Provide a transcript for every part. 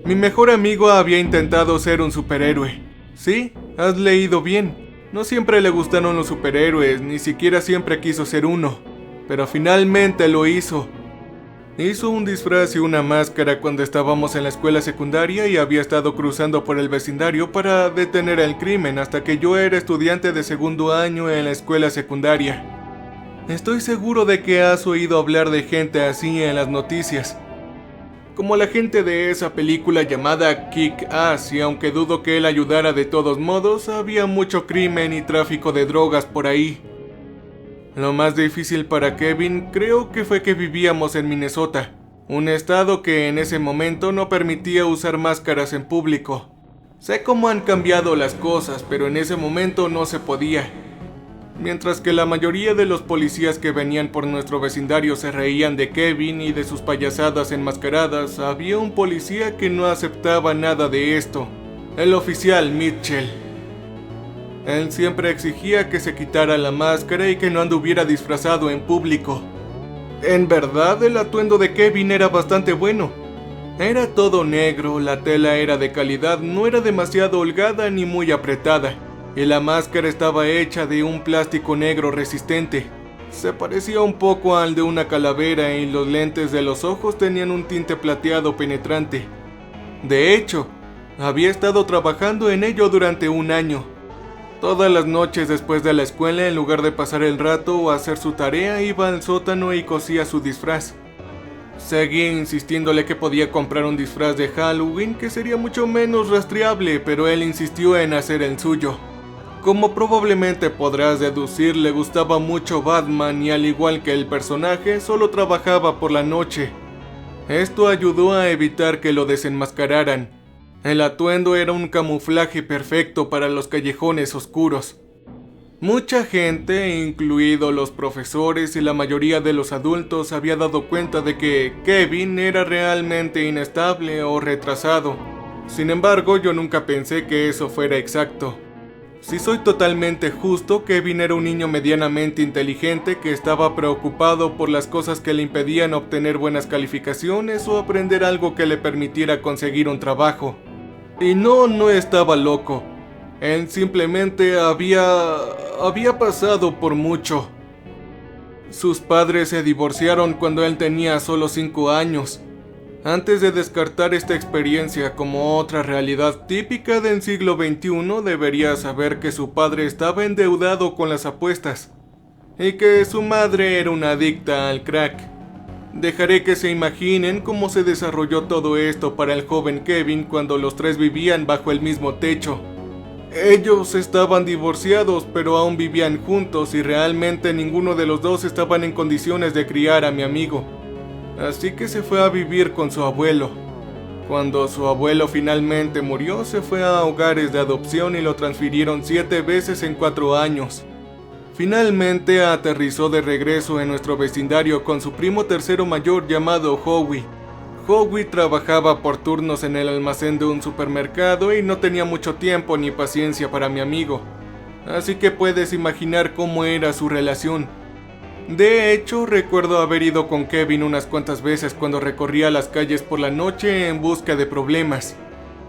Mi mejor amigo había intentado ser un superhéroe. Sí, has leído bien. No siempre le gustaron los superhéroes, ni siquiera siempre quiso ser uno. Pero finalmente lo hizo. Hizo un disfraz y una máscara cuando estábamos en la escuela secundaria y había estado cruzando por el vecindario para detener el crimen hasta que yo era estudiante de segundo año en la escuela secundaria. Estoy seguro de que has oído hablar de gente así en las noticias. Como la gente de esa película llamada Kick-Ass, y aunque dudo que él ayudara de todos modos, había mucho crimen y tráfico de drogas por ahí. Lo más difícil para Kevin creo que fue que vivíamos en Minnesota, un estado que en ese momento no permitía usar máscaras en público. Sé cómo han cambiado las cosas, pero en ese momento no se podía. Mientras que la mayoría de los policías que venían por nuestro vecindario se reían de Kevin y de sus payasadas enmascaradas, había un policía que no aceptaba nada de esto, el oficial Mitchell. Él siempre exigía que se quitara la máscara y que no anduviera disfrazado en público. En verdad, el atuendo de Kevin era bastante bueno. Era todo negro, la tela era de calidad, no era demasiado holgada ni muy apretada, y la máscara estaba hecha de un plástico negro resistente. Se parecía un poco al de una calavera y los lentes de los ojos tenían un tinte plateado penetrante. De hecho, había estado trabajando en ello durante un año. Todas las noches después de la escuela, en lugar de pasar el rato o hacer su tarea, iba al sótano y cosía su disfraz. Seguí insistiéndole que podía comprar un disfraz de Halloween que sería mucho menos rastreable, pero él insistió en hacer el suyo. Como probablemente podrás deducir, le gustaba mucho Batman y al igual que el personaje, solo trabajaba por la noche. Esto ayudó a evitar que lo desenmascararan. El atuendo era un camuflaje perfecto para los callejones oscuros. Mucha gente, incluidos los profesores y la mayoría de los adultos, había dado cuenta de que Kevin era realmente inestable o retrasado. Sin embargo, yo nunca pensé que eso fuera exacto. Si soy totalmente justo, Kevin era un niño medianamente inteligente que estaba preocupado por las cosas que le impedían obtener buenas calificaciones o aprender algo que le permitiera conseguir un trabajo. Y no estaba loco. Él simplemente había pasado por mucho. Sus padres se divorciaron cuando él tenía solo 5 años. Antes de descartar esta experiencia como otra realidad típica del siglo XXI, debería saber que su padre estaba endeudado con las apuestas y que su madre era una adicta al crack. Dejaré que se imaginen cómo se desarrolló todo esto para el joven Kevin cuando los tres vivían bajo el mismo techo. Ellos estaban divorciados, pero aún vivían juntos y realmente ninguno de los dos estaban en condiciones de criar a mi amigo. Así que se fue a vivir con su abuelo. Cuando su abuelo finalmente murió, se fue a hogares de adopción y lo transfirieron 7 veces en 4 años. Finalmente aterrizó de regreso en nuestro vecindario con su primo tercero mayor llamado Howie. Howie trabajaba por turnos en el almacén de un supermercado y no tenía mucho tiempo ni paciencia para mi amigo. Así que puedes imaginar cómo era su relación. De hecho, recuerdo haber ido con Kevin unas cuantas veces cuando recorría las calles por la noche en busca de problemas.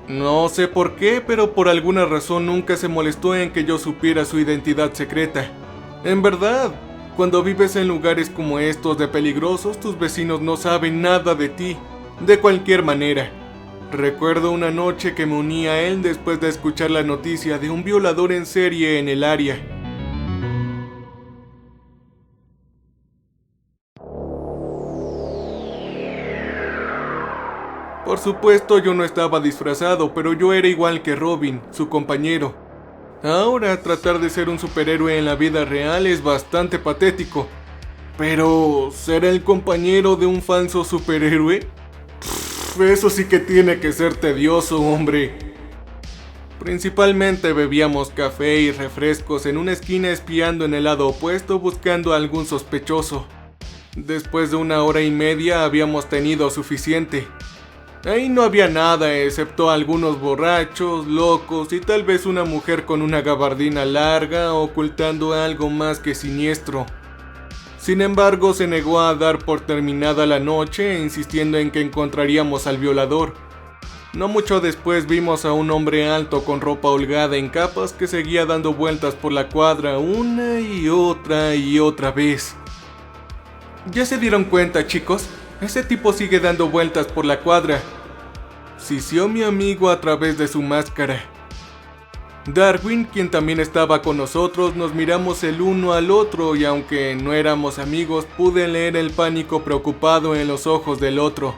No sé por qué, pero por alguna razón nunca se molestó en que yo supiera su identidad secreta. En verdad, cuando vives en lugares como estos de peligrosos, tus vecinos no saben nada de ti, de cualquier manera. Recuerdo una noche que me uní a él después de escuchar la noticia de un violador en serie en el área. Por supuesto, yo no estaba disfrazado, pero yo era igual que Robin, su compañero. Ahora, tratar de ser un superhéroe en la vida real es bastante patético. Pero, ¿ser el compañero de un falso superhéroe? Eso sí que tiene que ser tedioso, hombre. Principalmente bebíamos café y refrescos en una esquina espiando en el lado opuesto buscando a algún sospechoso. Después de 1 hora y media habíamos tenido suficiente. Ahí no había nada excepto algunos borrachos, locos y tal vez una mujer con una gabardina larga ocultando algo más que siniestro. Sin embargo, se negó a dar por terminada la noche, insistiendo en que encontraríamos al violador. No mucho después vimos a un hombre alto con ropa holgada en capas que seguía dando vueltas por la cuadra una y otra vez. ¿Ya se dieron cuenta, chicos? Ese tipo sigue dando vueltas por la cuadra. Sisió mi amigo a través de su máscara. Darwin, quien también estaba con nosotros, nos miramos el uno al otro y aunque no éramos amigos, pude leer el pánico preocupado en los ojos del otro.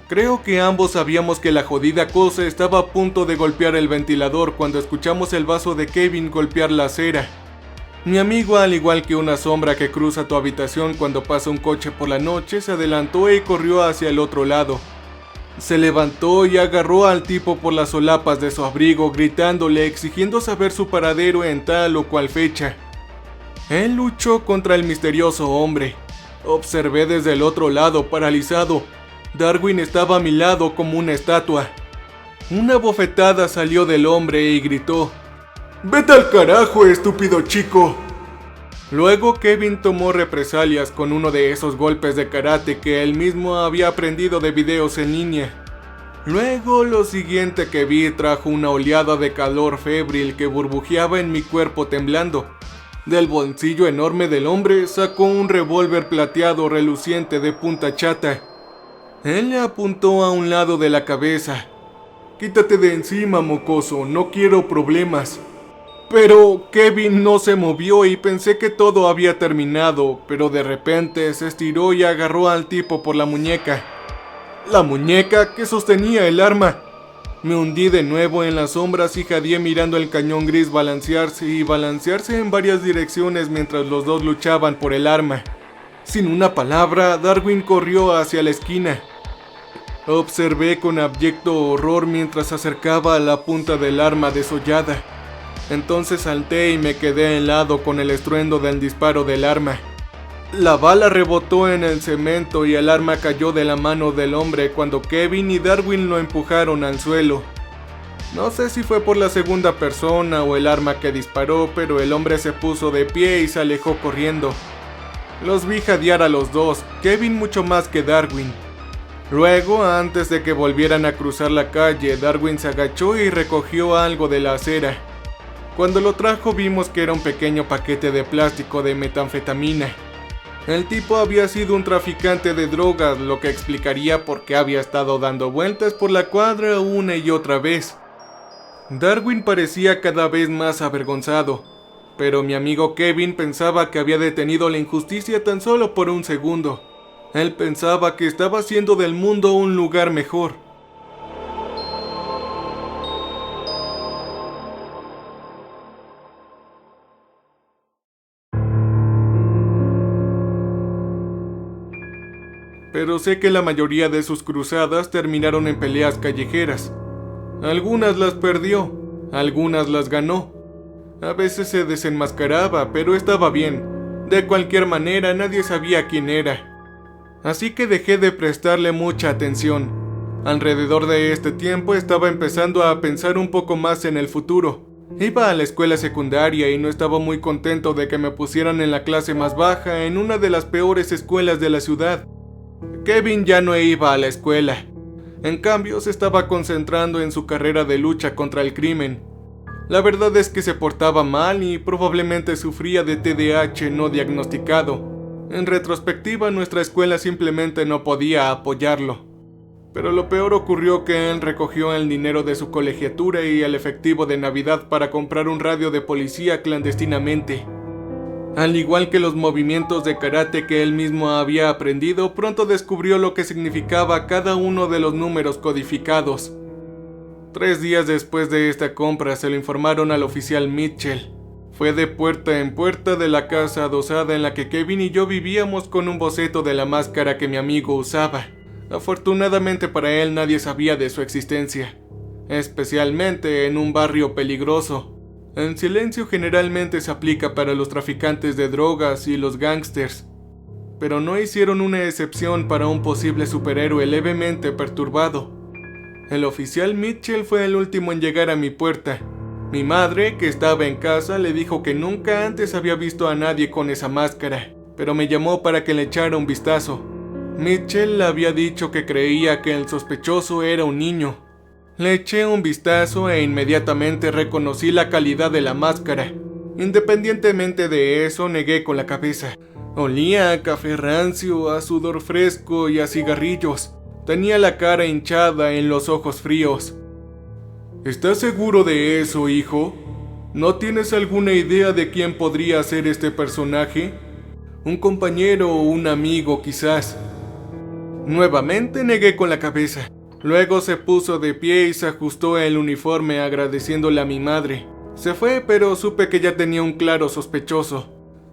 Creo que ambos sabíamos que la jodida cosa estaba a punto de golpear el ventilador cuando escuchamos el vaso de Kevin golpear la acera. Mi amigo, al igual que una sombra que cruza tu habitación cuando pasa un coche por la noche, se adelantó y corrió hacia el otro lado. Se levantó y agarró al tipo por las solapas de su abrigo, gritándole, exigiendo saber su paradero en tal o cual fecha. Él luchó contra el misterioso hombre. Observé desde el otro lado, paralizado. Darwin estaba a mi lado como una estatua. Una bofetada salió del hombre y gritó: ¡Vete al carajo, estúpido chico! Luego Kevin tomó represalias con uno de esos golpes de karate que él mismo había aprendido de videos en línea. Luego lo siguiente que vi trajo una oleada de calor febril que burbujeaba en mi cuerpo temblando. Del bolsillo enorme del hombre sacó un revólver plateado reluciente de punta chata. Él le apuntó a un lado de la cabeza. «Quítate de encima, mocoso, no quiero problemas». Pero Kevin no se movió y pensé que todo había terminado, pero de repente se estiró y agarró al tipo por la muñeca. La muñeca que sostenía el arma. Me hundí de nuevo en las sombras y jadeé mirando el cañón gris balancearse en varias direcciones mientras los dos luchaban por el arma. Sin una palabra, Darwin corrió hacia la esquina. Observé con abyecto horror mientras se acercaba a la punta del arma desollada. Entonces salté y me quedé helado con el estruendo del disparo del arma. La bala rebotó en el cemento y el arma cayó de la mano del hombre cuando Kevin y Darwin lo empujaron al suelo. No sé si fue por la segunda persona o el arma que disparó, pero el hombre se puso de pie y se alejó corriendo. Los vi jadear a los dos, Kevin mucho más que Darwin. Luego, antes de que volvieran a cruzar la calle, Darwin se agachó y recogió algo de la acera. Cuando lo trajo vimos que era un pequeño paquete de plástico de metanfetamina. El tipo había sido un traficante de drogas, lo que explicaría por qué había estado dando vueltas por la cuadra una y otra vez. Darwin parecía cada vez más avergonzado, pero mi amigo Kevin pensaba que había detenido la injusticia tan solo por un segundo. Él pensaba que estaba haciendo del mundo un lugar mejor. Pero sé que la mayoría de sus cruzadas terminaron en peleas callejeras. Algunas las perdió, algunas las ganó. A veces se desenmascaraba, pero estaba bien. De cualquier manera, nadie sabía quién era. Así que dejé de prestarle mucha atención. Alrededor de este tiempo estaba empezando a pensar un poco más en el futuro. Iba a la escuela secundaria y no estaba muy contento de que me pusieran en la clase más baja en una de las peores escuelas de la ciudad. Kevin ya no iba a la escuela. En cambio, se estaba concentrando en su carrera de lucha contra el crimen. La verdad es que se portaba mal y probablemente sufría de TDAH no diagnosticado. En retrospectiva, nuestra escuela simplemente no podía apoyarlo. Pero lo peor ocurrió que él recogió el dinero de su colegiatura y el efectivo de Navidad para comprar un radio de policía clandestinamente. Al igual que los movimientos de karate que él mismo había aprendido, pronto descubrió lo que significaba cada uno de los números codificados. 3 días después de esta compra se lo informaron al oficial Mitchell. Fue de puerta en puerta de la casa adosada en la que Kevin y yo vivíamos con un boceto de la máscara que mi amigo usaba. Afortunadamente para él nadie sabía de su existencia, especialmente en un barrio peligroso. El silencio generalmente se aplica para los traficantes de drogas y los gángsters, pero no hicieron una excepción para un posible superhéroe levemente perturbado. El oficial Mitchell fue el último en llegar a mi puerta. Mi madre, que estaba en casa, le dijo que nunca antes había visto a nadie con esa máscara, pero me llamó para que le echara un vistazo. Mitchell le había dicho que creía que el sospechoso era un niño. Le eché un vistazo e inmediatamente reconocí la calidad de la máscara. Independientemente de eso, negué con la cabeza. Olía a café rancio, a sudor fresco y a cigarrillos. Tenía la cara hinchada y los ojos fríos. ¿Estás seguro de eso, hijo? ¿No tienes alguna idea de quién podría ser este personaje? ¿Un compañero o un amigo, quizás? Nuevamente negué con la cabeza. Luego se puso de pie y se ajustó el uniforme agradeciéndole a mi madre. Se fue, pero supe que ya tenía un claro sospechoso.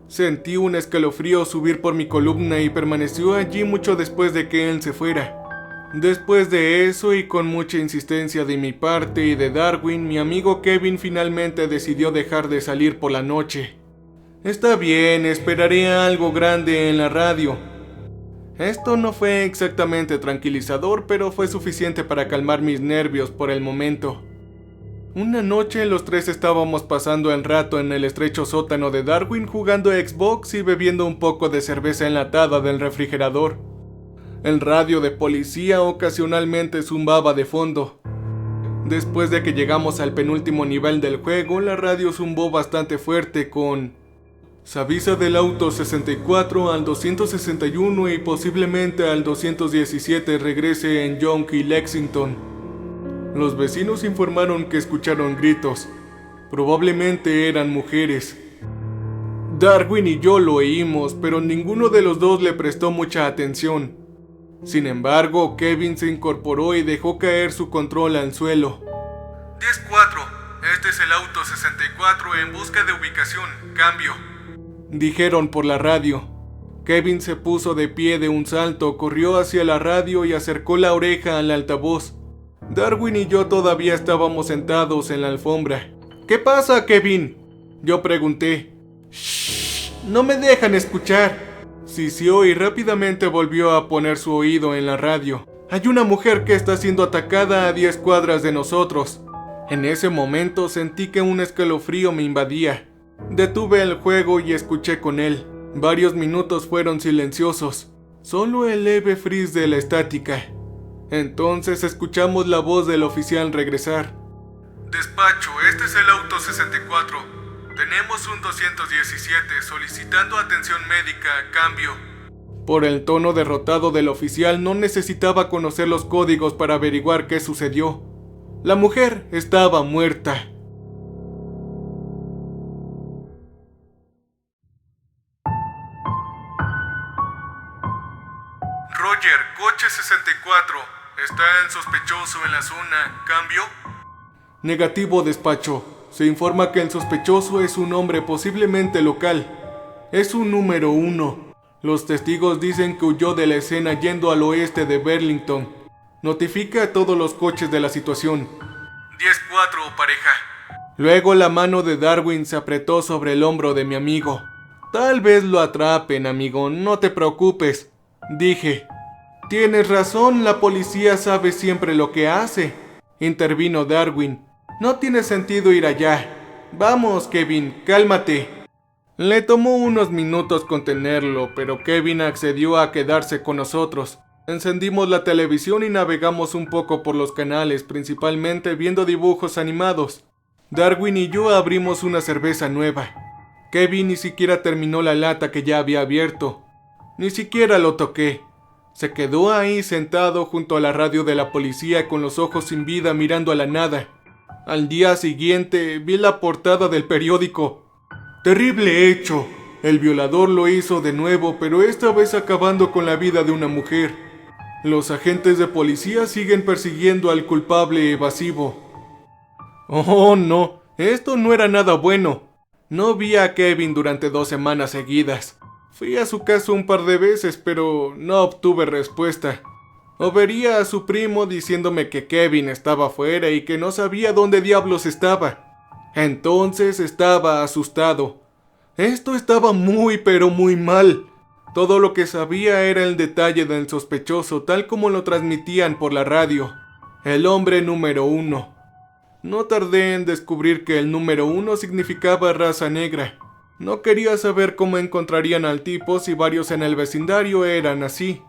Sentí un escalofrío subir por mi columna y permaneció allí mucho después de que él se fuera. Después de eso y con mucha insistencia de mi parte y de Darwin, mi amigo Kevin finalmente decidió dejar de salir por la noche. Está bien, esperaré algo grande en la radio. Esto no fue exactamente tranquilizador, pero fue suficiente para calmar mis nervios por el momento. Una noche los tres estábamos pasando el rato en el estrecho sótano de Darwin jugando a Xbox y bebiendo un poco de cerveza enlatada del refrigerador. El radio de policía ocasionalmente zumbaba de fondo. Después de que llegamos al penúltimo nivel del juego, la radio zumbó bastante fuerte con: se avisa del auto 64 al 261 y posiblemente al 217 regrese en Yonkey y Lexington. Los vecinos informaron que escucharon gritos. Probablemente eran mujeres. Darwin y yo lo oímos, pero ninguno de los dos le prestó mucha atención. Sin embargo, Kevin se incorporó y dejó caer su control al suelo. 10-4, este es el auto 64 en busca de ubicación, cambio. Dijeron por la radio. Kevin se puso de pie de un salto, corrió hacia la radio y acercó la oreja al altavoz. Darwin y yo todavía estábamos sentados en la alfombra. ¿Qué pasa, Kevin?, yo pregunté. Shh, no me dejan escuchar. Sisió y rápidamente volvió a poner su oído en la radio. Hay una mujer que está siendo atacada a 10 cuadras de nosotros. En ese momento sentí que un escalofrío me invadía. Detuve el juego y escuché con él. Varios minutos fueron silenciosos, solo el leve frizz de la estática. Entonces escuchamos la voz del oficial regresar. Despacho, este es el auto 64. Tenemos un 217 solicitando atención médica, cambio. Por el tono derrotado del oficial no necesitaba conocer los códigos para averiguar qué sucedió. La mujer estaba muerta. Roger, coche 64. ¿Está el sospechoso en la zona? ¿Cambio? Negativo, despacho. Se informa que el sospechoso es un hombre posiblemente local. Es un número 1. Los testigos dicen que huyó de la escena yendo al oeste de Burlington. Notifica a todos los coches de la situación. 10-4, pareja. Luego la mano de Darwin se apretó sobre el hombro de mi amigo. Tal vez lo atrapen, amigo, no te preocupes, dije. Tienes razón, la policía sabe siempre lo que hace, intervino Darwin. No tiene sentido ir allá. Vamos, Kevin, cálmate. Le tomó unos minutos contenerlo, pero Kevin accedió a quedarse con nosotros. Encendimos la televisión y navegamos un poco por los canales, principalmente viendo dibujos animados. Darwin y yo abrimos una cerveza nueva. Kevin ni siquiera terminó la lata que ya había abierto. Ni siquiera lo toqué. Se quedó ahí sentado junto a la radio de la policía con los ojos sin vida mirando a la nada. Al día siguiente vi la portada del periódico. Terrible hecho. El violador lo hizo de nuevo, pero esta vez acabando con la vida de una mujer. Los agentes de policía siguen persiguiendo al culpable evasivo. Oh, no, esto no era nada bueno. No vi a Kevin durante 2 semanas seguidas. Fui a su casa un par de veces, pero no obtuve respuesta. O vería a su primo diciéndome que Kevin estaba afuera y que no sabía dónde diablos estaba. Entonces estaba asustado. Esto estaba muy pero muy mal. Todo lo que sabía era el detalle del sospechoso tal como lo transmitían por la radio. El hombre número 1. No tardé en descubrir que el número 1 significaba raza negra. No quería saber cómo encontrarían al tipo si varios en el vecindario eran así.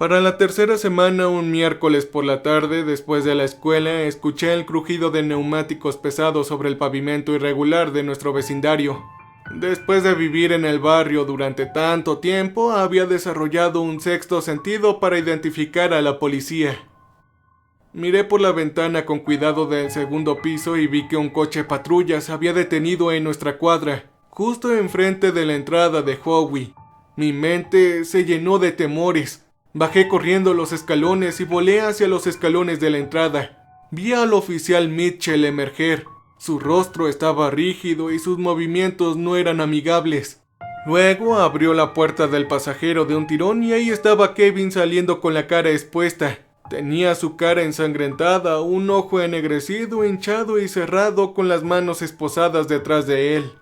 Para la tercera semana, un miércoles por la tarde, después de la escuela, escuché el crujido de neumáticos pesados sobre el pavimento irregular de nuestro vecindario. Después de vivir en el barrio durante tanto tiempo, había desarrollado un sexto sentido para identificar a la policía. Miré por la ventana con cuidado del segundo piso y vi que un coche patrulla se había detenido en nuestra cuadra, justo enfrente de la entrada de Howie. Mi mente se llenó de temores. Bajé corriendo los escalones y volé hacia los escalones de la entrada. Vi al oficial Mitchell emerger. Su rostro estaba rígido y sus movimientos no eran amigables. Luego abrió la puerta del pasajero de un tirón y ahí estaba Kevin saliendo con la cara expuesta. Tenía su cara ensangrentada, un ojo ennegrecido, hinchado y cerrado, con las manos esposadas detrás de él.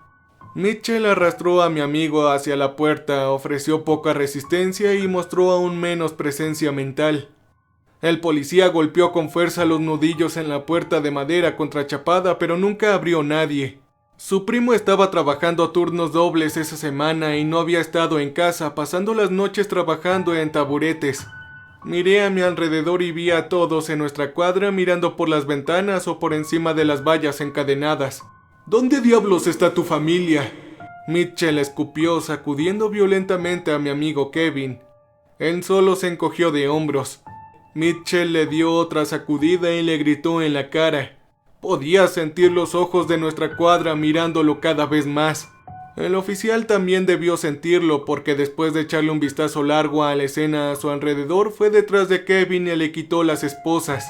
Mitchell arrastró a mi amigo hacia la puerta, ofreció poca resistencia y mostró aún menos presencia mental. El policía golpeó con fuerza los nudillos en la puerta de madera contrachapada, pero nunca abrió nadie. Su primo estaba trabajando turnos dobles esa semana y no había estado en casa, pasando las noches trabajando en taburetes. Miré a mi alrededor y vi a todos en nuestra cuadra mirando por las ventanas o por encima de las vallas encadenadas. ¿Dónde diablos está tu familia? Mitchell escupió, sacudiendo violentamente a mi amigo Kevin. Él solo se encogió de hombros. Mitchell le dio otra sacudida y le gritó en la cara. Podía sentir los ojos de nuestra cuadra mirándolo cada vez más. El oficial también debió sentirlo porque después de echarle un vistazo largo a la escena a su alrededor, fue detrás de Kevin y le quitó las esposas.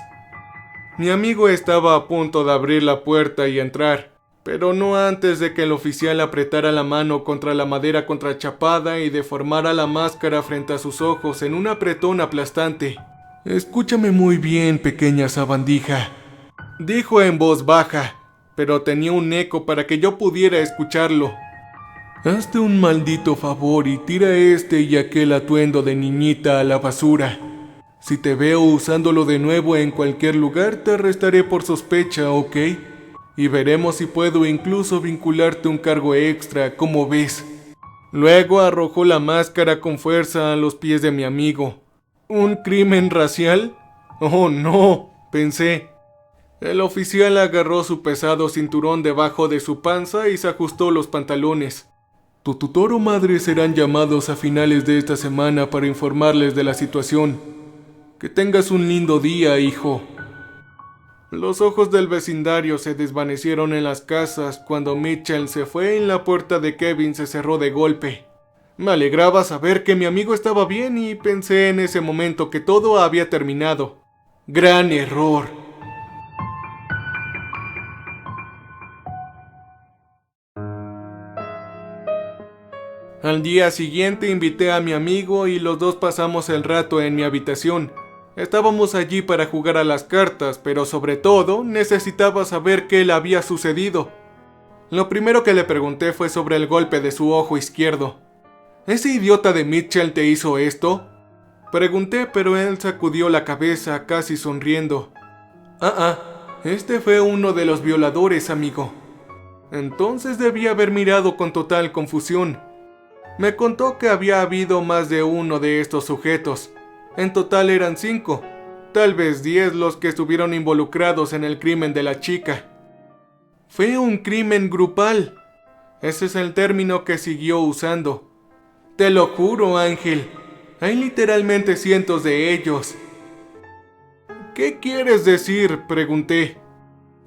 Mi amigo estaba a punto de abrir la puerta y entrar, pero no antes de que el oficial apretara la mano contra la madera contrachapada y deformara la máscara frente a sus ojos en un apretón aplastante. «Escúchame muy bien, pequeña sabandija», dijo en voz baja, pero tenía un eco para que yo pudiera escucharlo. «Hazte un maldito favor y tira este y aquel atuendo de niñita a la basura. Si te veo usándolo de nuevo en cualquier lugar, te arrestaré por sospecha, ¿ok? Y veremos si puedo incluso vincularte un cargo extra, ¿cómo ves?» Luego arrojó la máscara con fuerza a los pies de mi amigo. ¿Un crimen racial? «Oh, no», pensé. El oficial agarró su pesado cinturón debajo de su panza y se ajustó los pantalones. «Tu tutor o madre serán llamados a finales de esta semana para informarles de la situación. Que tengas un lindo día, hijo». Los ojos del vecindario se desvanecieron en las casas cuando Mitchell se fue y la puerta de Kevin se cerró de golpe. Me alegraba saber que mi amigo estaba bien y pensé en ese momento que todo había terminado. Gran error. Al día siguiente invité a mi amigo y los dos pasamos el rato en mi habitación. Estábamos allí para jugar a las cartas, pero sobre todo necesitaba saber qué le había sucedido. Lo primero que le pregunté fue sobre el golpe de su ojo izquierdo. ¿Ese idiota de Mitchell te hizo esto?, pregunté, pero él sacudió la cabeza casi sonriendo. Este fue uno de los violadores, amigo. Entonces debía haber mirado con total confusión. Me contó que había habido más de uno de estos sujetos. En total eran 5, tal vez 10 los que estuvieron involucrados en el crimen de la chica. Fue un crimen grupal. Ese es el término que siguió usando. Te lo juro, Ángel. Hay literalmente cientos de ellos. ¿Qué quieres decir?, pregunté.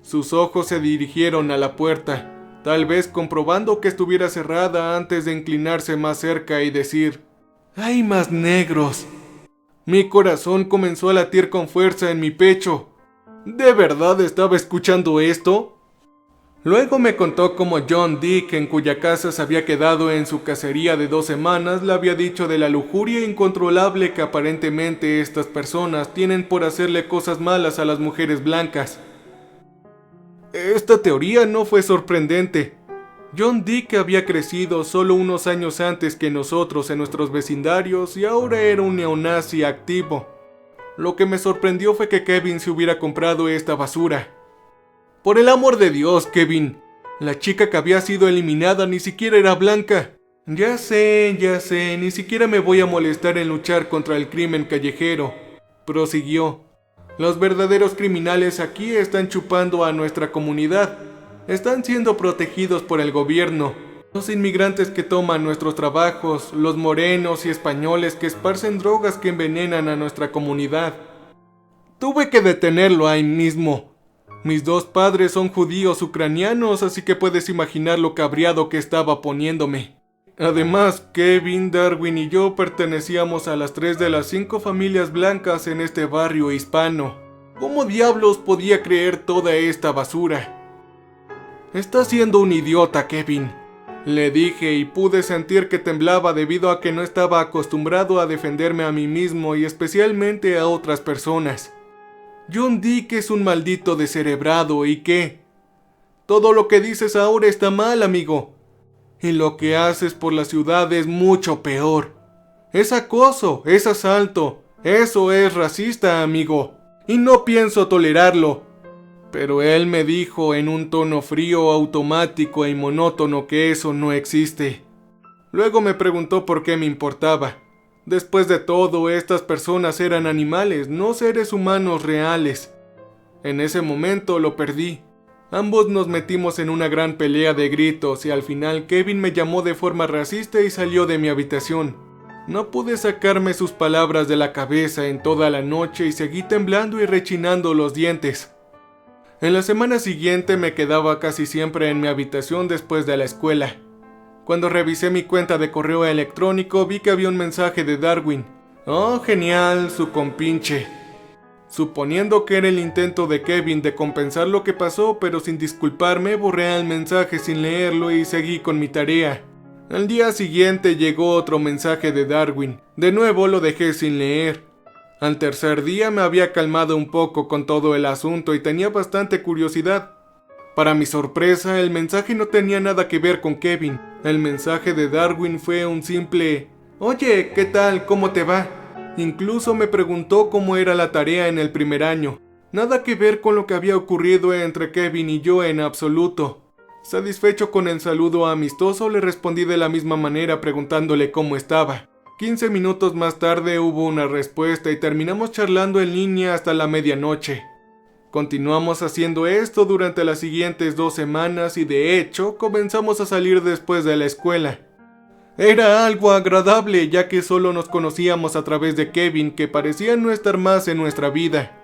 Sus ojos se dirigieron a la puerta, tal vez comprobando que estuviera cerrada antes de inclinarse más cerca y decir: «Hay más negros». Mi corazón comenzó a latir con fuerza en mi pecho. ¿De verdad estaba escuchando esto? Luego me contó cómo John Dick, en cuya casa se había quedado en su cacería de 2 semanas, le había dicho de la lujuria incontrolable que aparentemente estas personas tienen por hacerle cosas malas a las mujeres blancas. Esta teoría no fue sorprendente. John Dick había crecido solo unos años antes que nosotros en nuestros vecindarios y ahora era un neonazi activo. Lo que me sorprendió fue que Kevin se hubiera comprado esta basura. Por el amor de Dios, Kevin, la chica que había sido eliminada ni siquiera era blanca. Ya sé, ni siquiera me voy a molestar en luchar contra el crimen callejero, prosiguió. Los verdaderos criminales aquí están chupando a nuestra comunidad. Están siendo protegidos por el gobierno. Los inmigrantes que toman nuestros trabajos, los morenos y españoles que esparcen drogas que envenenan a nuestra comunidad. Tuve que detenerlo ahí mismo. Mis dos padres son judíos ucranianos, así que puedes imaginar lo cabreado que estaba poniéndome. Además, Kevin, Darwin y yo pertenecíamos a las 3 de las 5 familias blancas en este barrio hispano. ¿Cómo diablos podía creer toda esta basura? Estás siendo un idiota, Kevin, le dije, y pude sentir que temblaba debido a que no estaba acostumbrado a defenderme a mí mismo y especialmente a otras personas. John Dick es un maldito descerebrado, ¿y qué? Todo lo que dices ahora está mal, amigo. Y lo que haces por la ciudad es mucho peor. Es acoso, es asalto, eso es racista, amigo. Y no pienso tolerarlo. Pero él me dijo en un tono frío, automático y monótono que eso no existe. Luego me preguntó por qué me importaba. Después de todo, estas personas eran animales, no seres humanos reales. En ese momento lo perdí. Ambos nos metimos en una gran pelea de gritos y al final Kevin me llamó de forma racista y salió de mi habitación. No pude sacarme sus palabras de la cabeza en toda la noche y seguí temblando y rechinando los dientes. En la semana siguiente me quedaba casi siempre en mi habitación después de la escuela. Cuando revisé mi cuenta de correo electrónico vi que había un mensaje de Darwin. Oh, genial, su compinche. Suponiendo que era el intento de Kevin de compensar lo que pasó, pero sin disculparme, borré el mensaje sin leerlo y seguí con mi tarea. Al día siguiente llegó otro mensaje de Darwin. De nuevo lo dejé sin leer. Al tercer día me había calmado un poco con todo el asunto y tenía bastante curiosidad. Para mi sorpresa, el mensaje no tenía nada que ver con Kevin. El mensaje de Darwin fue un simple «Oye, ¿qué tal? ¿Cómo te va?». Incluso me preguntó cómo era la tarea en el primer año. Nada que ver con lo que había ocurrido entre Kevin y yo en absoluto. Satisfecho con el saludo amistoso, le respondí de la misma manera preguntándole cómo estaba. 15 minutos más tarde hubo una respuesta y terminamos charlando en línea hasta la medianoche. Continuamos haciendo esto durante las siguientes 2 semanas y de hecho comenzamos a salir después de la escuela. Era algo agradable ya que solo nos conocíamos a través de Kevin, que parecía no estar más en nuestra vida.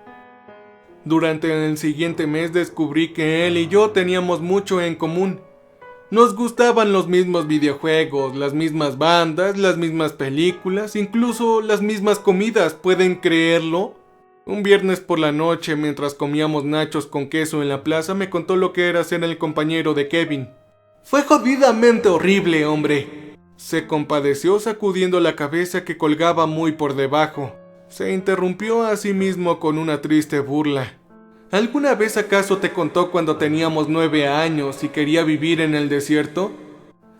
Durante el siguiente mes descubrí que él y yo teníamos mucho en común. Nos gustaban los mismos videojuegos, las mismas bandas, las mismas películas, incluso las mismas comidas, ¿pueden creerlo? Un viernes por la noche, mientras comíamos nachos con queso en la plaza, me contó lo que era ser el compañero de Kevin. Fue jodidamente horrible, hombre. Se compadeció sacudiendo la cabeza que colgaba muy por debajo. Se interrumpió a sí mismo con una triste burla. ¿Alguna vez acaso te contó cuando teníamos 9 años y quería vivir en el desierto?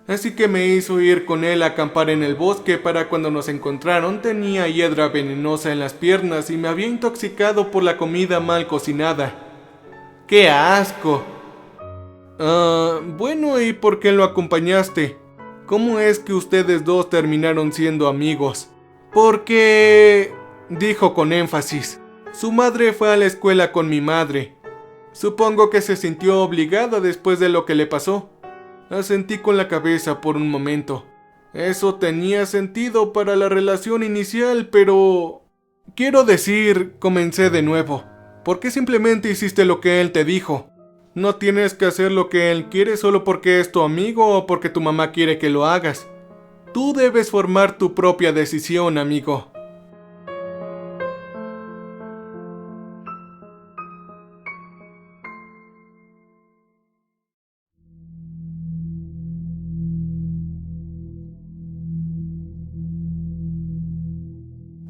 Así que me hizo ir con él a acampar en el bosque para cuando nos encontraron tenía hiedra venenosa en las piernas y me había intoxicado por la comida mal cocinada. ¡Qué asco! Bueno, ¿y por qué lo acompañaste? ¿Cómo es que ustedes dos terminaron siendo amigos? Porque... dijo con énfasis. Su madre fue a la escuela con mi madre. Supongo que se sintió obligada después de lo que le pasó. Asentí con la cabeza por un momento. Eso tenía sentido para la relación inicial, pero... quiero decir, comencé de nuevo. ¿Por qué simplemente hiciste lo que él te dijo? No tienes que hacer lo que él quiere solo porque es tu amigo o porque tu mamá quiere que lo hagas. Tú debes formar tu propia decisión, amigo.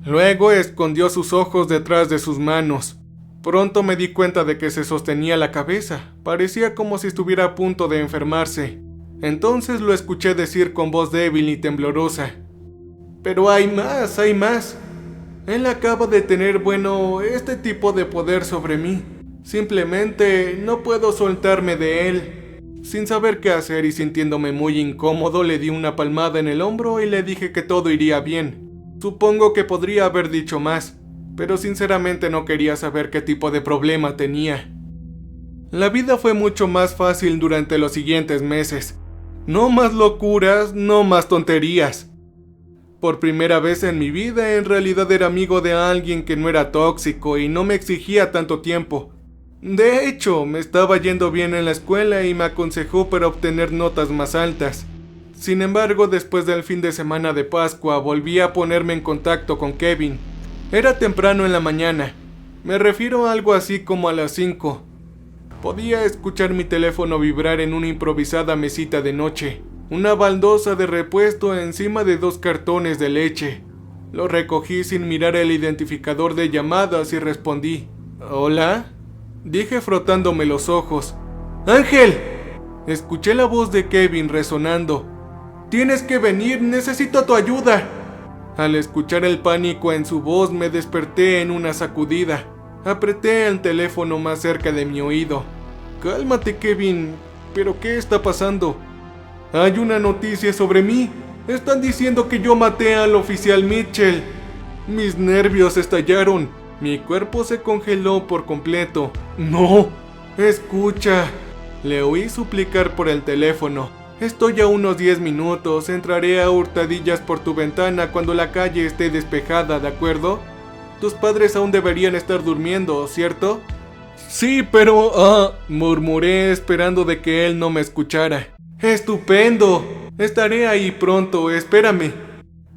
Luego escondió sus ojos detrás de sus manos. Pronto me di cuenta de que se sostenía la cabeza. Parecía como si estuviera a punto de enfermarse. Entonces lo escuché decir con voz débil y temblorosa. Pero hay más, hay más. Él acaba de tener, este tipo de poder sobre mí. Simplemente no puedo soltarme de él. Sin saber qué hacer y sintiéndome muy incómodo, le di una palmada en el hombro y le dije que todo iría bien. Supongo que podría haber dicho más, pero sinceramente no quería saber qué tipo de problema tenía. La vida fue mucho más fácil durante los siguientes meses. No más locuras, no más tonterías. Por primera vez en mi vida, en realidad era amigo de alguien que no era tóxico y no me exigía tanto tiempo. De hecho, me estaba yendo bien en la escuela y me aconsejó para obtener notas más altas. Sin embargo, después del fin de semana de Pascua, volví a ponerme en contacto con Kevin. Era temprano en la mañana. Me refiero a algo así como a las 5. Podía escuchar mi teléfono vibrar en una improvisada mesita de noche. Una baldosa de repuesto encima de 2 cartones de leche. Lo recogí sin mirar el identificador de llamadas y respondí. ¿Hola? Dije frotándome los ojos. ¡Ángel! Escuché la voz de Kevin resonando. ¡Tienes que venir! ¡Necesito tu ayuda! Al escuchar el pánico en su voz me desperté en una sacudida. Apreté el teléfono más cerca de mi oído. Cálmate, Kevin. ¿Pero qué está pasando? Hay una noticia sobre mí. Están diciendo que yo maté al oficial Mitchell. Mis nervios estallaron. Mi cuerpo se congeló por completo. ¡No! ¡Escucha! Le oí suplicar por el teléfono. Estoy a unos 10 minutos. Entraré a hurtadillas por tu ventana cuando la calle esté despejada, ¿de acuerdo? Tus padres aún deberían estar durmiendo, ¿cierto? Sí, pero... murmuré esperando de que él no me escuchara. ¡Estupendo! Estaré ahí pronto, espérame.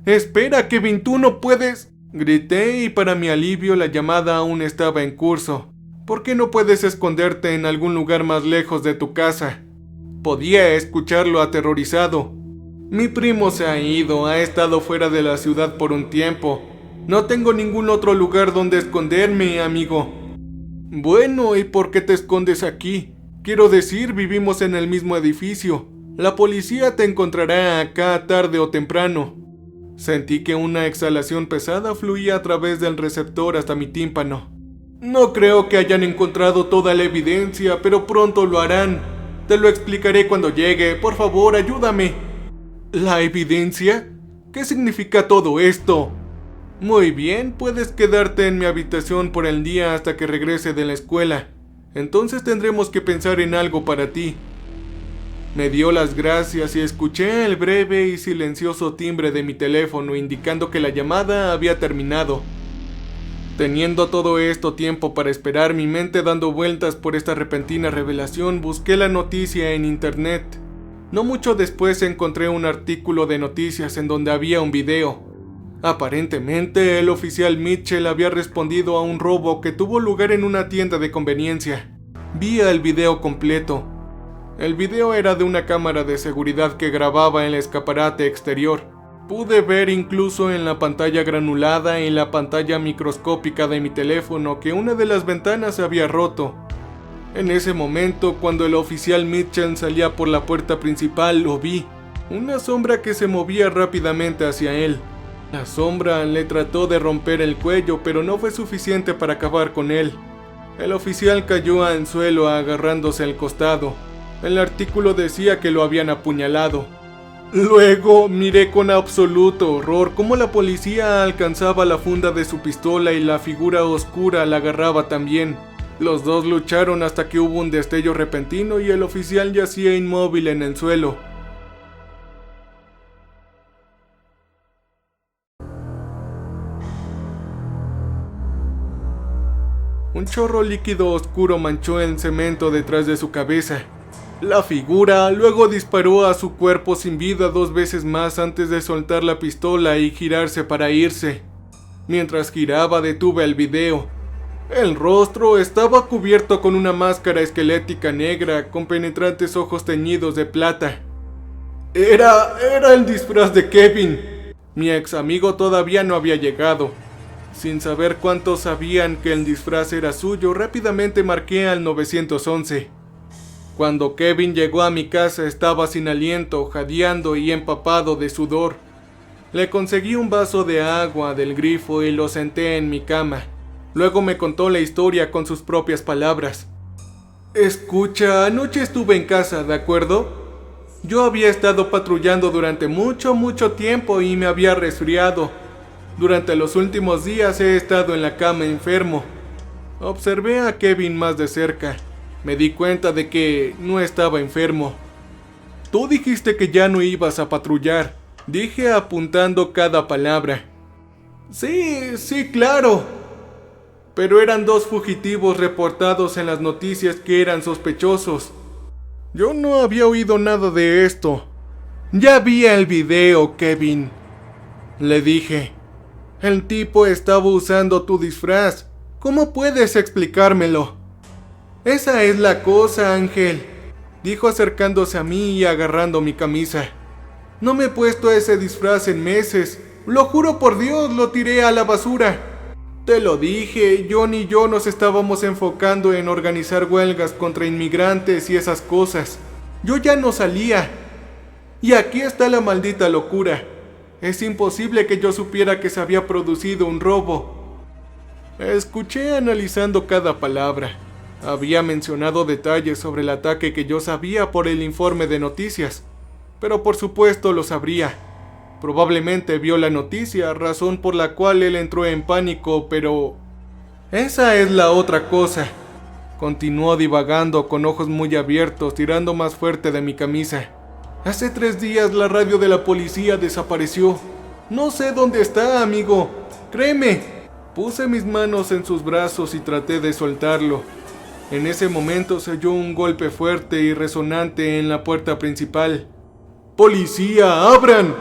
Espera, Kevin, tú no puedes... Grité y para mi alivio la llamada aún estaba en curso. ¿Por qué no puedes esconderte en algún lugar más lejos de tu casa? Podía escucharlo aterrorizado. Mi primo se ha ido, ha estado fuera de la ciudad por un tiempo. No tengo ningún otro lugar donde esconderme, amigo. Bueno, ¿y por qué te escondes aquí? Quiero decir, vivimos en el mismo edificio. La policía te encontrará acá tarde o temprano. Sentí que una exhalación pesada fluía a través del receptor hasta mi tímpano. No creo que hayan encontrado toda la evidencia, pero pronto lo harán. Te lo explicaré cuando llegue. Por favor, ayúdame. ¿La evidencia? ¿Qué significa todo esto? Muy bien, puedes quedarte en mi habitación por el día hasta que regrese de la escuela. Entonces tendremos que pensar en algo para ti. Me dio las gracias y escuché el breve y silencioso timbre de mi teléfono indicando que la llamada había terminado. Teniendo todo esto tiempo para esperar, mi mente dando vueltas por esta repentina revelación, busqué la noticia en internet. No mucho después encontré un artículo de noticias en donde había un video. Aparentemente, el oficial Mitchell había respondido a un robo que tuvo lugar en una tienda de conveniencia. Vi el video completo. El video era de una cámara de seguridad que grababa el escaparate exterior. Pude ver incluso en la pantalla granulada y en la pantalla microscópica de mi teléfono que una de las ventanas se había roto. En ese momento, cuando el oficial Mitchell salía por la puerta principal, lo vi. Una sombra que se movía rápidamente hacia él. La sombra le trató de romper el cuello, pero no fue suficiente para acabar con él. El oficial cayó al suelo agarrándose al costado. El artículo decía que lo habían apuñalado. Luego miré con absoluto horror cómo la policía alcanzaba la funda de su pistola y la figura oscura la agarraba también. Los dos lucharon hasta que hubo un destello repentino y el oficial yacía inmóvil en el suelo. Un chorro líquido oscuro manchó el cemento detrás de su cabeza. La figura luego disparó a su cuerpo sin vida 2 veces más antes de soltar la pistola y girarse para irse. Mientras giraba detuve el video. El rostro estaba cubierto con una máscara esquelética negra con penetrantes ojos teñidos de plata. Era el disfraz de Kevin. Mi ex amigo todavía no había llegado. Sin saber cuántos sabían que el disfraz era suyo, rápidamente marqué al 911. Cuando Kevin llegó a mi casa estaba sin aliento, jadeando y empapado de sudor. Le conseguí un vaso de agua del grifo y lo senté en mi cama. Luego me contó la historia con sus propias palabras. Escucha, anoche estuve en casa, ¿de acuerdo? Yo había estado patrullando durante mucho tiempo y me había resfriado. Durante los últimos días he estado en la cama enfermo. Observé a Kevin más de cerca. Me di cuenta de que no estaba enfermo. Tú dijiste que ya no ibas a patrullar, dije apuntando cada palabra. Sí, claro. Pero eran 2 fugitivos reportados en las noticias que eran sospechosos. Yo no había oído nada de esto. Ya vi el video, Kevin. Le dije. El tipo estaba usando tu disfraz. ¿Cómo puedes explicármelo? Esa es la cosa, Ángel, dijo acercándose a mí y agarrando mi camisa. No me he puesto ese disfraz en meses. Lo juro por Dios, lo tiré a la basura. Te lo dije, John y yo nos estábamos enfocando en organizar huelgas contra inmigrantes y esas cosas. Yo ya no salía. Y aquí está la maldita locura. Es imposible que yo supiera que se había producido un robo. Escuché analizando cada palabra. Había mencionado detalles sobre el ataque que yo sabía por el informe de noticias. Pero por supuesto lo sabría. Probablemente vio la noticia, razón por la cual él entró en pánico, pero... Esa es la otra cosa. Continuó divagando con ojos muy abiertos, tirando más fuerte de mi camisa. Hace 3 días la radio de la policía desapareció. No sé dónde está, amigo. Créeme. Puse mis manos en sus brazos y traté de soltarlo. En ese momento se oyó un golpe fuerte y resonante en la puerta principal. ¡Policía, abran!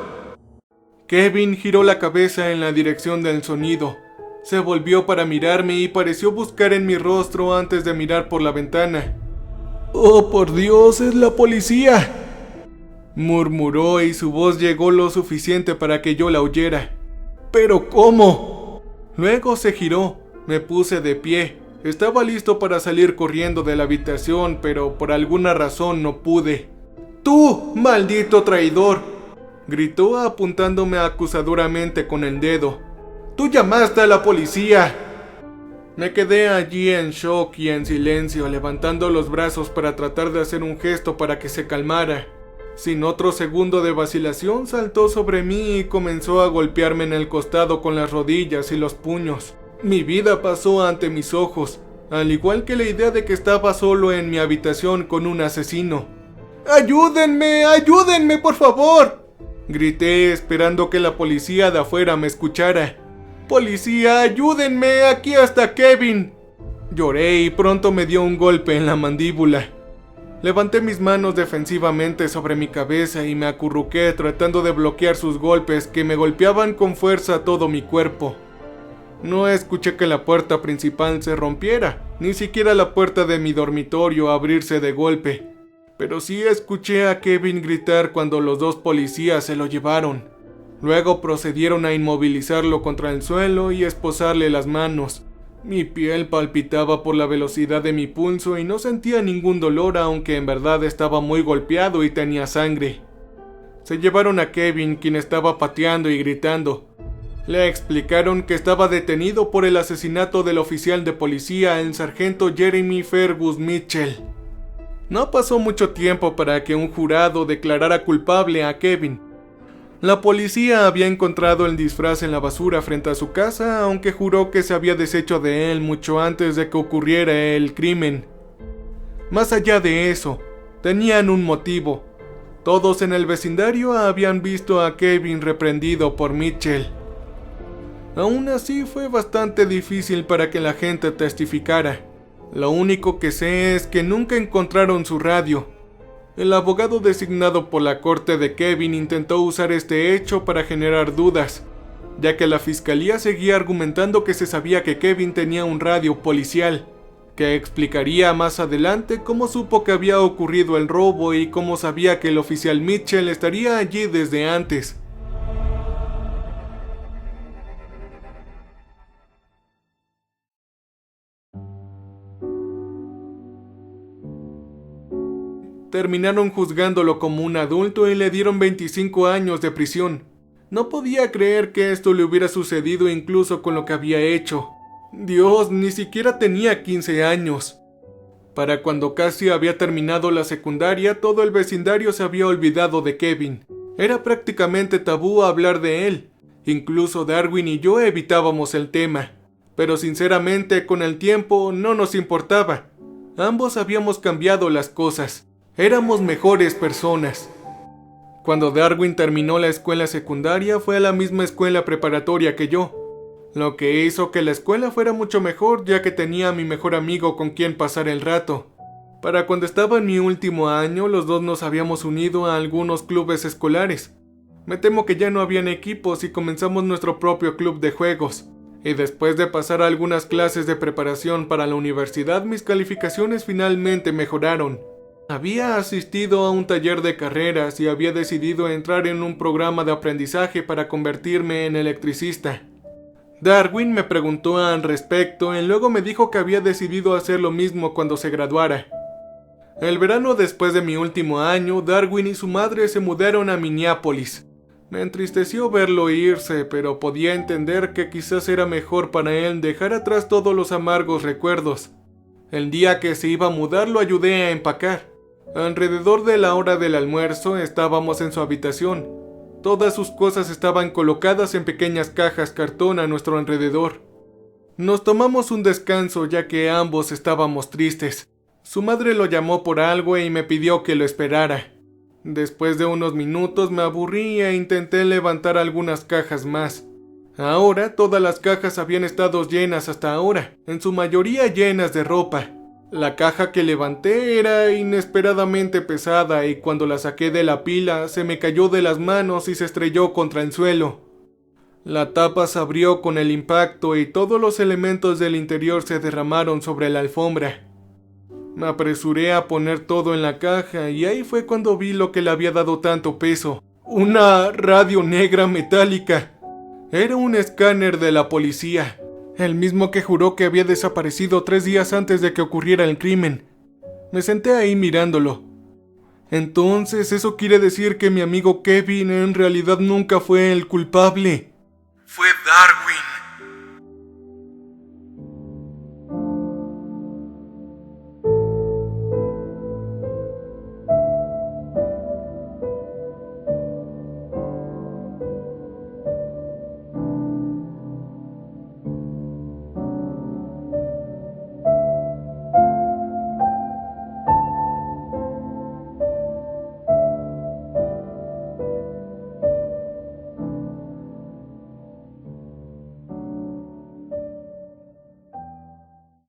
Kevin giró la cabeza en la dirección del sonido. Se volvió para mirarme y pareció buscar en mi rostro antes de mirar por la ventana. ¡Oh, por Dios, es la policía!, murmuró y su voz llegó lo suficiente para que yo la oyera. ¿Pero cómo? Luego se giró. Me puse de pie. Estaba listo para salir corriendo de la habitación, pero por alguna razón no pude. ¡Tú, maldito traidor!, gritó apuntándome acusadoramente con el dedo. ¡Tú llamaste a la policía! Me quedé allí en shock y en silencio, levantando los brazos para tratar de hacer un gesto para que se calmara. Sin otro segundo de vacilación, saltó sobre mí y comenzó a golpearme en el costado con las rodillas y los puños. Mi vida pasó ante mis ojos, al igual que la idea de que estaba solo en mi habitación con un asesino. ¡Ayúdenme! ¡Ayúdenme, por favor!, grité esperando que la policía de afuera me escuchara. ¡Policía, ayúdenme! ¡Aquí está Kevin! Lloré y pronto me dio un golpe en la mandíbula. Levanté mis manos defensivamente sobre mi cabeza y me acurruqué tratando de bloquear sus golpes que me golpeaban con fuerza todo mi cuerpo. No escuché que la puerta principal se rompiera, ni siquiera la puerta de mi dormitorio abrirse de golpe. Pero sí escuché a Kevin gritar cuando los 2 policías se lo llevaron. Luego procedieron a inmovilizarlo contra el suelo y esposarle las manos. Mi piel palpitaba por la velocidad de mi pulso y no sentía ningún dolor, aunque en verdad estaba muy golpeado y tenía sangre. Se llevaron a Kevin, quien estaba pateando y gritando. Le explicaron que estaba detenido por el asesinato del oficial de policía, el sargento Jeremy Fergus Mitchell. No pasó mucho tiempo para que un jurado declarara culpable a Kevin. La policía había encontrado el disfraz en la basura frente a su casa, aunque juró que se había deshecho de él mucho antes de que ocurriera el crimen. Más allá de eso, tenían un motivo. Todos en el vecindario habían visto a Kevin reprendido por Mitchell. Aún así fue bastante difícil para que la gente testificara. Lo único que sé es que nunca encontraron su radio. El abogado designado por la corte de Kevin intentó usar este hecho para generar dudas, ya que la fiscalía seguía argumentando que se sabía que Kevin tenía un radio policial, que explicaría más adelante cómo supo que había ocurrido el robo y cómo sabía que el oficial Mitchell estaría allí desde antes. Terminaron juzgándolo como un adulto y le dieron 25 años de prisión. No podía creer que esto le hubiera sucedido incluso con lo que había hecho. Dios, ni siquiera tenía 15 años. Para cuando casi había terminado la secundaria, todo el vecindario se había olvidado de Kevin. Era prácticamente tabú hablar de él. Incluso Darwin y yo evitábamos el tema. Pero sinceramente, con el tiempo no nos importaba. Ambos habíamos cambiado las cosas. Éramos mejores personas. Cuando Darwin terminó la escuela secundaria, fue a la misma escuela preparatoria que yo. Lo que hizo que la escuela fuera mucho mejor, ya que tenía a mi mejor amigo con quien pasar el rato. Para cuando estaba en mi último año, los dos nos habíamos unido a algunos clubes escolares. Me temo que ya no habían equipos y comenzamos nuestro propio club de juegos. Y después de pasar algunas clases de preparación para la universidad, mis calificaciones finalmente mejoraron. Había asistido a un taller de carreras y había decidido entrar en un programa de aprendizaje para convertirme en electricista. Darwin me preguntó al respecto y luego me dijo que había decidido hacer lo mismo cuando se graduara. El verano después de mi último año, Darwin y su madre se mudaron a Minneapolis. Me entristeció verlo irse, pero podía entender que quizás era mejor para él dejar atrás todos los amargos recuerdos. El día que se iba a mudar lo ayudé a empacar. Alrededor de la hora del almuerzo estábamos en su habitación. Todas sus cosas estaban colocadas en pequeñas cajas cartón a nuestro alrededor. Nos tomamos un descanso ya que ambos estábamos tristes. Su madre lo llamó por algo y me pidió que lo esperara. Después de unos minutos me aburrí e intenté levantar algunas cajas más. Ahora todas las cajas habían estado llenas hasta ahora, en su mayoría llenas de ropa. La caja que levanté era inesperadamente pesada y cuando la saqué de la pila se me cayó de las manos y se estrelló contra el suelo. La tapa se abrió con el impacto y todos los elementos del interior se derramaron sobre la alfombra. Me apresuré a poner todo en la caja y ahí fue cuando vi lo que le había dado tanto peso. Una radio negra metálica. Era un escáner de la policía. El mismo que juró que había desaparecido 3 días antes de que ocurriera el crimen. Me senté ahí mirándolo. Entonces, ¿eso quiere decir que mi amigo Kevin en realidad nunca fue el culpable? Fue Darwin.